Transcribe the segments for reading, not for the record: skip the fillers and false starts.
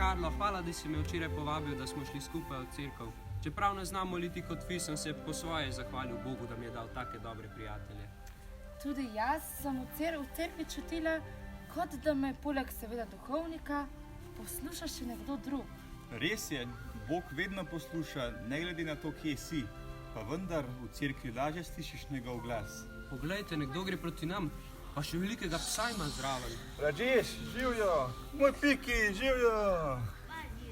Karlo, hvala, da si me včeraj povabil, da smo šli skupaj v cerkev. Čeprav ne znam moliti kot vi, sem se po svoje zahvalil Bogu, da mi je dal take dobre prijatelje. Tudi jaz sem v cerkvi čutila, kot da me poleg seveda duhovnika posluša še nekdo drug. Res je, Bog vedno posluša, ne glede na to, kje si, pa vendar v cerkvi lažje slišiš njegov glas. Poglejte, nekdo gre proti nam, pa še velikega psa ima zraven. Rađeš, živjo! Moj Piki, živjo!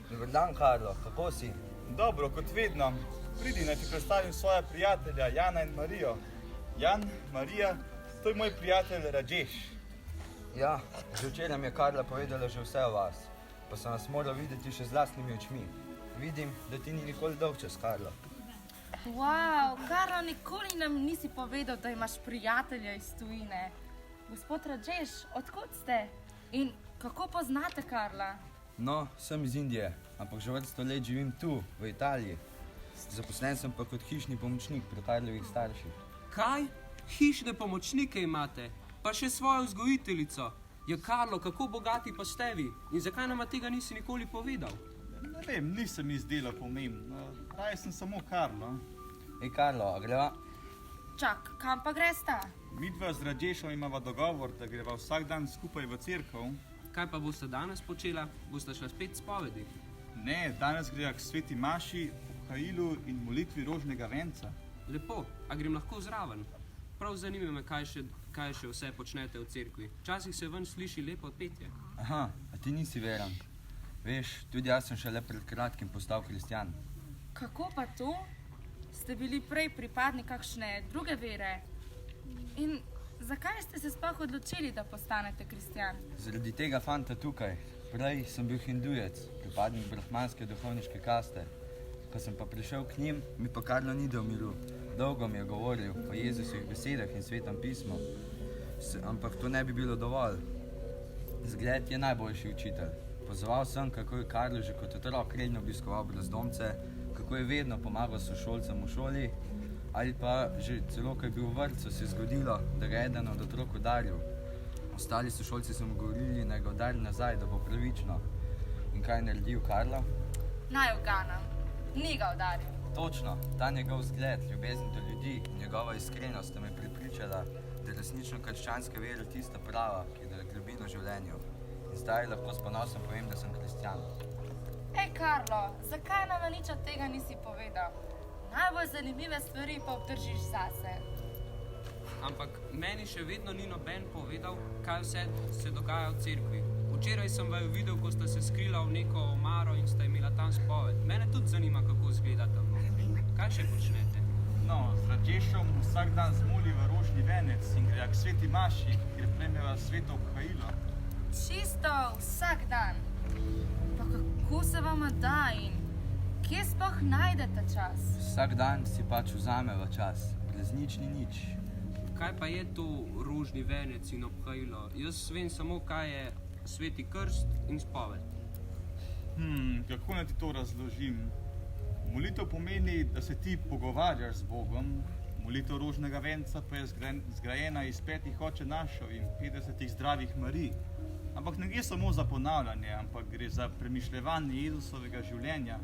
Dober dan, Karlo, kako si? Dobro, kot vedno. Pridi, naj ti predstavim svoja prijatelja, Jana in Marijo. Jan, Marija, to je moj prijatelj Rađeš. Ja, že včeraj mi je Karla povedala že vse o vas, pa sem vas moral videti še z lastnimi očmi. Vidim, da ti ni nikoli dolgčas, Karlo. Wow, Karlo, nikoli nam nisi povedal, da imaš prijatelja iz tujine. Gospod Rađeš, odkot ste? In kako poznate Karla? No, sem iz Indije, ampak že vrsto let živim tu, v Italiji. Zaposlen sem pa kot hišni pomočnik pri Karlovih starših. Kaj? Hišne pomočnike imate? Pa še svojo vzgojiteljico? Ja, Karlo, kako bogati pa ste vi? In zakaj nama tega nisi nikoli povedal? Ne vem, nisem mi zdela pomembno. Raje sem samo Karlo. Ej, Karlo, a greva? Čak, kam pa gresta? Midva z Rađešom imava dogovor, da greva vsak dan skupaj v cerkev. Kaj pa boste danes počela? Boste šla spet spovedi? Ne, danes greva k sveti maši, obhajilu in molitvi rožnega venca. Lepo, a grem lahko zraven? Prav zanima me, kaj še vse počnete v cerkvi. Včasih se ven sliši lepo petje. Aha, a ti nisi veran. Veš, tudi jaz sem šele pred kratkim postal kristjan. Kako pa to? Ste bili prej pripadni kakšne druge vere? In zakaj ste se sploh odločili, da postanete kristjan? Zaradi tega fanta tukaj. Prej sem bil hindujec, pripadnik brahmanske duhovniške kaste. Ko sem pa prišel k njim, mi pa Karlo ni dal miru. Dolgo mi je govoril o Jezusovih besedah in svetem pismu, ampak to ne bi bilo dovolj. Zgled je najboljši učitelj. Pozval sem, kako je Karlo že kot otrok redno obiskoval brezdomce, kako je vedno pomagal sošolcem v šoli, ali pa že celo, ko je bil v vrtcu, se je zgodilo, da ga je eden od otrok udaril. Ostali sošolci so mu govorili, naj ga udari nazaj, da bo pravično. In kaj je naredil Karlo? Naj uganam, ni ga udaril. Točno, ta njegov zgled, ljubezen do ljudi in njegova iskrenost sta me prepričala, da je resnično krščanska vera tista prava, ki daje globino življenju. In zdaj lahko s ponosom povem, da sem kristjan. Ej, Karlo, zakaj nam nič od tega nisi povedal? Najbolj zanimive stvari pa obdržiš zase. Ampak meni še vedno ni noben povedal, kaj vse se dogaja v cerkvi. Včeraj sem vaju videl, ko sta se skrila v neko omaro in sta imela tam spoved. Mene tudi zanima, kako izgleda tam notri. Kaj še počnete? No, z Rađešom vsak dan zmoliva rožni venec in greja k sveti maši, kjer prejmeva sveto obhajilo. Čisto vsak dan. Pa kako se vama da in kje sploh najdete čas? Vsak dan si pač vzameva čas, brez nič ni nič. Kaj pa je to rožni venec in obhajilo? Jaz vem samo, kaj je sveti krst in spoved. Kako naj ti to razložim? Molitev pomeni, da se ti pogovarjaš z Bogom. Molitev rožnega venca pa je zgrajena iz 5 Oče našov in 50 zdravih Marij. Ampak ne gre samo za ponavljanje, ampak gre za premišljevanje Jezusovega življenja.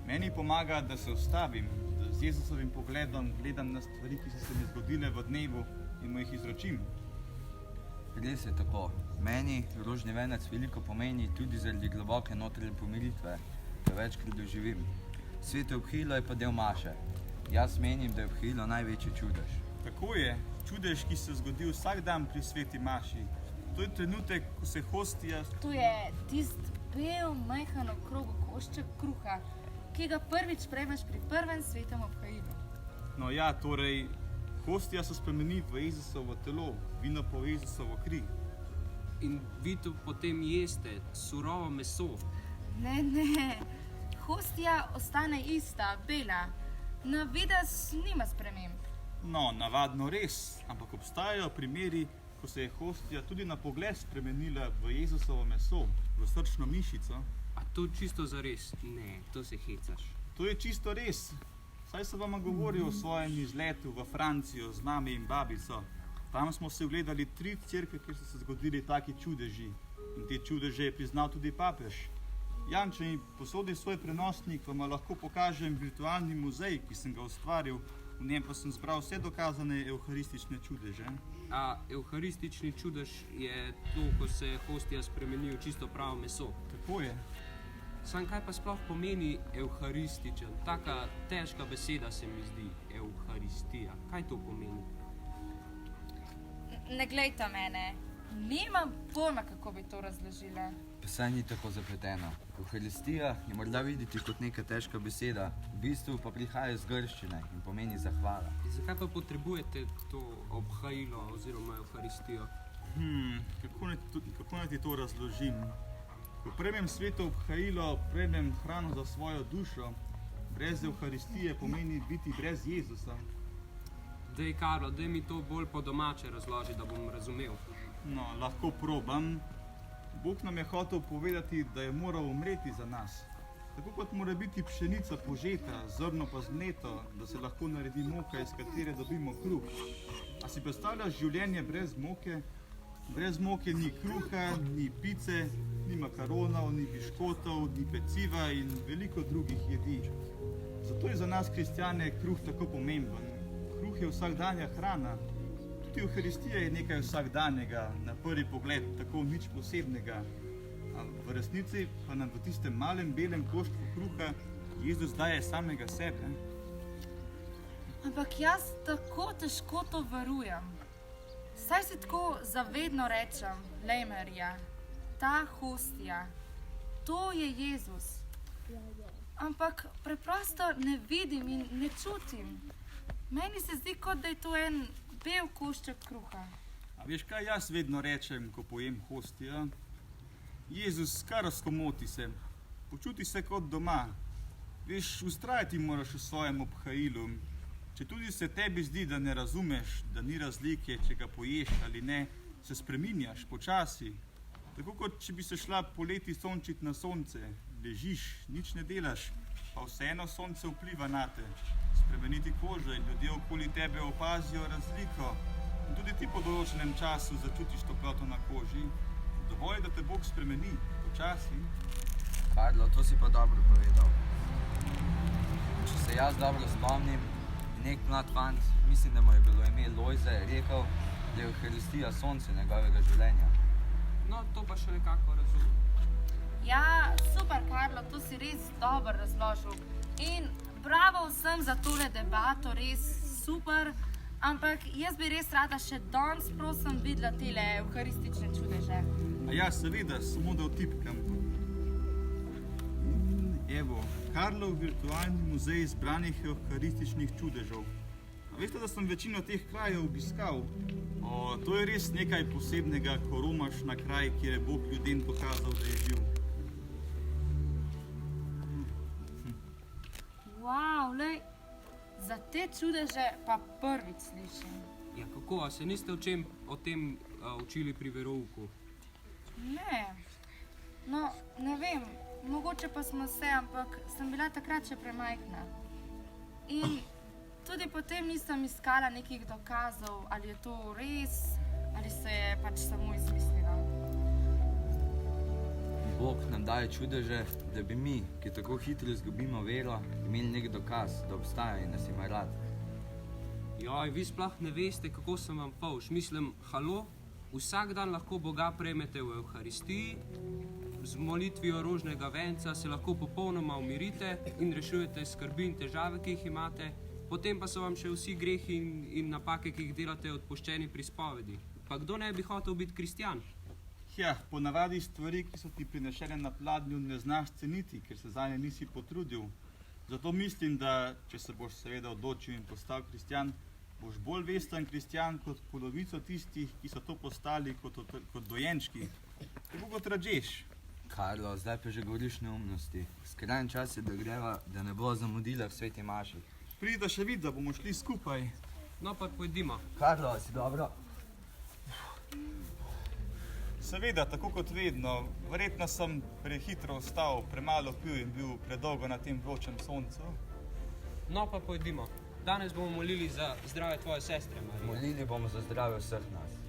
Meni pomaga, da se ustavim, da z Jezusovim pogledom gledam na stvari, ki so se mi zgodile v dnevu in mu jih izročim. Res je tako. Meni rožni venec veliko pomeni tudi zaradi globoke notranje pomiritve, ki jo večkrat doživim. Sveto obhajilo je pa del maše. Jaz menim, da je obhajilo največji čudež. Tako je, čudež, ki se zgodi vsak dan pri sveti maši. To je trenutek, ko se hostija... Tu je tist bel, majhen okrog košček kruha, ki ga prvič prejmeš pri prvem svetem obhajilu. No ja, torej, hostija se spremeni v Jezusovo telo, vino pa v Jezusovo kri. In vi tu potem jeste surovo meso. Ne, hostija ostane ista, bela. Na videz nima sprememb. No, navadno res, ampak obstajajo primeri, ko se je hostija tudi na pogled spremenila v Jezusovo meso, v srčno mišico. A to čisto zares? Ne, to se hecaš. To je čisto res. Saj sem vam govoril o svojem izletu v Francijo z mami in babico. Tam smo se ogledali 3 cerkve, kjer so se zgodili taki čudeži. In te čudeže je priznal tudi papež. Jan, če mi posodi svoj prenosnik, vam lahko pokažem virtualni muzej, ki sem ga ustvaril. V njem pa sem zbral vse dokazane evharistične čudeže. A evharistični čudež je to, ko se hostija spremeni v čisto pravo meso. Tako je. Sam kaj pa sploh pomeni evharističen? Taka težka beseda se mi zdi, evharistija. Kaj to pomeni? Ne glejte mene, nimam pojma, kako bi to razložila. Pa saj ni tako zapleteno. Evharistija je morda videti kot neka težka beseda, v bistvu pa prihaja iz grščine in pomeni zahvala. Zakaj pa potrebujete to obhajilo oziroma evharistijo? Kako naj ti to razložim? Ko prejmem sveto obhajilo, prejmem hrano za svojo dušo. Brez evharistije pomeni biti brez Jezusa. Dej, Karlo, dej mi to bolj po domače razloži, da bom razumel. No, lahko probam. Bog nam je hotel povedati, da je moral umreti za nas. Tako kot mora biti pšenica požeta, zrno pa zmleto, da se lahko naredi moka, iz katere dobimo kruh. A si predstavljaš življenje brez moke? Brez moke ni kruha, ni pice, ni makaronov, ni piškotov, ni peciva in veliko drugih jedi. Zato je za nas kristjane kruh tako pomemben. Kruh je vsakdanja hrana. Tudi evharistija je nekaj vsakdanjega, na prvi pogled tako nič posebnega. A v resnici pa nam v tistem malem belem koščku kruha Jezus daje samega sebe. Ampak jaz tako težko to verujem. Saj si tako zavedno rečem, lej Marija, ta hostija, to je Jezus. Ampak preprosto ne vidim in ne čutim. Meni se zdi, kot da je to en bel košček kruha. A veš, kaj jaz vedno rečem, ko pojem hostija? Jezus, kar skomoti se, počuti se kot doma. Veš, ustrajati moraš v svojem obhajilu. Če tudi se tebi zdi, da ne razumeš, da ni razlike, če ga poješ ali ne, se spreminjaš počasi. Tako kot če bi se šla poleti sončit na sonce, ležiš, nič ne delaš, pa vseeno sonce vpliva nate. Spremeniti kožo in ljudje okoli tebe opazijo razliko. In tudi ti po določenem času začutiš toploto na koži. Dovolj, da te Bog spremeni, počasi. Karlo, to si pa dobro povedal. Če se jaz dobro spomnim, nek mlad fant, mislim, da mu je bilo ime Lojze, rekel, da je evharistija sonce njegovega življenja. No, to pa še nekako razumem. Ja, super, Karlo, to si res dobro razložil. In bravo vsem za tole debato, res super. Ampak jaz bi res rada še danes prosim videla tele evharistične čudeže. A ja, seveda, samo da otipkam. Evo, Karlov virtualni muzej zbranih evharističnih čudežev. A veste, da sem večino teh krajev obiskal? To je res nekaj posebnega, ko romaš na kraj, kjer je Bog ljudem pokazal, da je živ. Wow, lej, za te čudeže pa prvič slišim. Ja, kako, a se niste o tem učili pri verouku? Ne, no, ne vem, mogoče pa smo se, ampak sem bila takrat še premajhna. In tudi potem nisem iskala nekih dokazov, ali je to res, ali se je pač samo izmislila. Bog nam daje čudeže, da bi mi, ki tako hitro izgubimo vero, imeli nek dokaz, da obstaja in nas ima rad. Joj, vi sploh ne veste, kako sem vam fovš. Mislim, halo, vsak dan lahko Boga prejmete v evharistiji, z molitvijo rožnega venca se lahko popolnoma umirite in rešujete skrbi in težave, ki jih imate, potem pa so vam še vsi grehi in napake, ki jih delate, odpuščeni pri spovedi. Pa kdo ne bi hotel biti kristjan? Ja, ponavadi stvari, ki so ti prinešene na pladnju, ne znaš ceniti, ker se zanje nisi potrudil. Zato mislim, da če se boš seveda odločil in postal kristjan, boš bolj vesten kristjan kot polovico tistih, ki so to postali kot dojenčki. Tako kot Rađeš. Karlo, zdaj pa že govoriš neumnosti. Skrajni čas je, da greva, da ne bo zamudila v sveti maši. Pridi, da še vidi, da bomo šli skupaj. No, pa pojdimo. Karlo, si dobro? Seveda, tako kot vedno. Verjetno sem prehitro vstal, premalo pil in bil predolgo na tem vročem soncu. No, pa pojdimo. Danes bomo molili za zdravje tvoje sestre, Marija. Molili bomo za zdravje vseh nas.